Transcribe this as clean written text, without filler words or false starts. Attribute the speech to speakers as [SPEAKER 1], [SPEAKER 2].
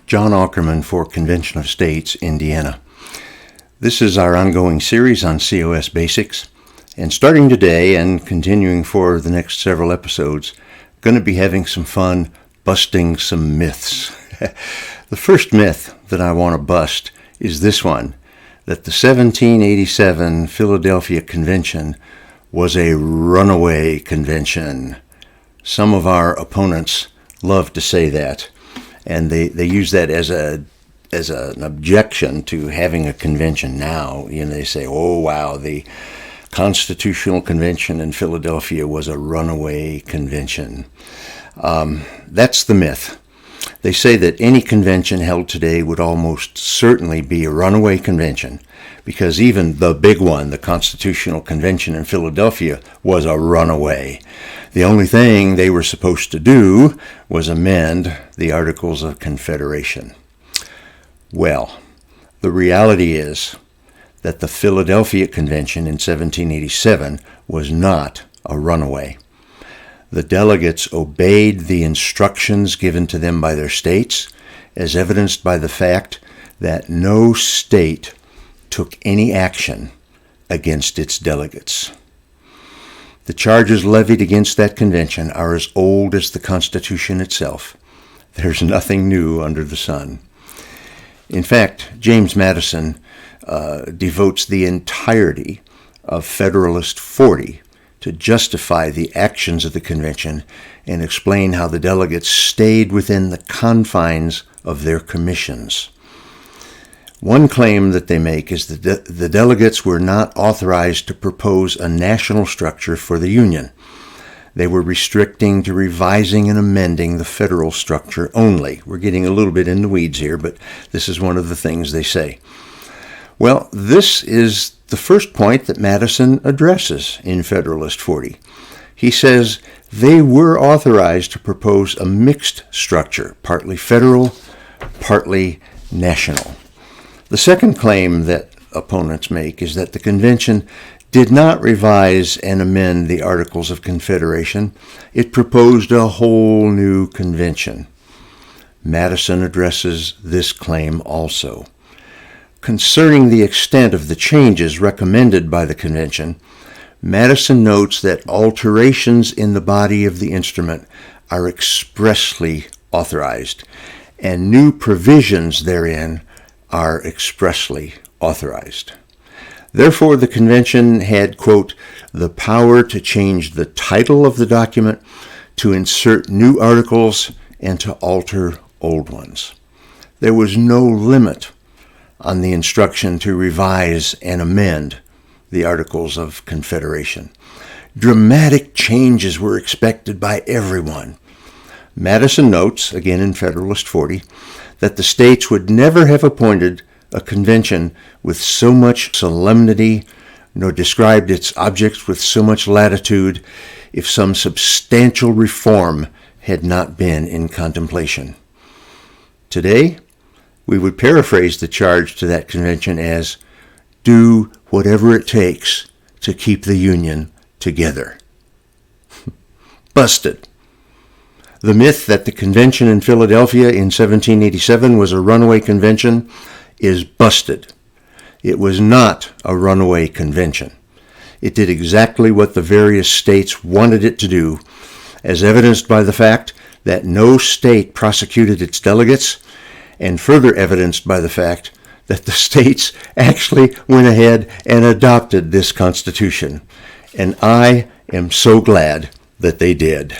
[SPEAKER 1] John Ackerman for Convention of States, Indiana. This is our ongoing series on COS Basics, and starting today and continuing for the next several episodes, going to be having some fun busting some myths. The first myth that I want to bust is this one, that the 1787 Philadelphia Convention was a runaway convention. Some of our opponents love to say that, and they use that as an objection to having a convention now. You know, they say, oh wow, the Constitutional Convention in Philadelphia was a runaway convention. That's the myth. They say that any convention held today would almost certainly be a runaway convention, because even the big one, the Constitutional Convention in Philadelphia, was a runaway. The only thing they were supposed to do was amend the Articles of Confederation. Well, the reality is that the Philadelphia Convention in 1787 was not a runaway. The delegates obeyed the instructions given to them by their states, as evidenced by the fact that no state took any action against its delegates. The charges levied against that convention are as old as the Constitution itself. There's nothing new under the sun. In fact, James Madison devotes the entirety of Federalist 40 to justify the actions of the convention and explain how the delegates stayed within the confines of their commissions. One claim that they make is that the delegates were not authorized to propose a national structure for the Union. They were restricting to revising and amending the federal structure only. We're getting a little bit in the weeds here, but this is one of the things they say. Well, this is the first point that Madison addresses in Federalist 40. He says they were authorized to propose a mixed structure, partly federal, partly national. The second claim that opponents make is that the convention did not revise and amend the Articles of Confederation. It proposed a whole new convention. Madison addresses this claim also. Concerning the extent of the changes recommended by the convention, Madison notes that alterations in the body of the instrument are expressly authorized, and new provisions therein are expressly authorized. Therefore, the convention had, quote, the power to change the title of the document, to insert new articles, and to alter old ones. There was no limit on the instruction to revise and amend the Articles of Confederation. Dramatic changes were expected by everyone. Madison notes, again in Federalist 40, that the states would never have appointed a convention with so much solemnity, nor described its objects with so much latitude, if some substantial reform had not been in contemplation. Today, we would paraphrase the charge to that convention as, do whatever it takes to keep the Union together. Busted. The myth that the convention in Philadelphia in 1787 was a runaway convention is busted. It was not a runaway convention. It did exactly what the various states wanted it to do, as evidenced by the fact that no state prosecuted its delegates, and further evidenced by the fact that the states actually went ahead and adopted this Constitution. And I am so glad that they did.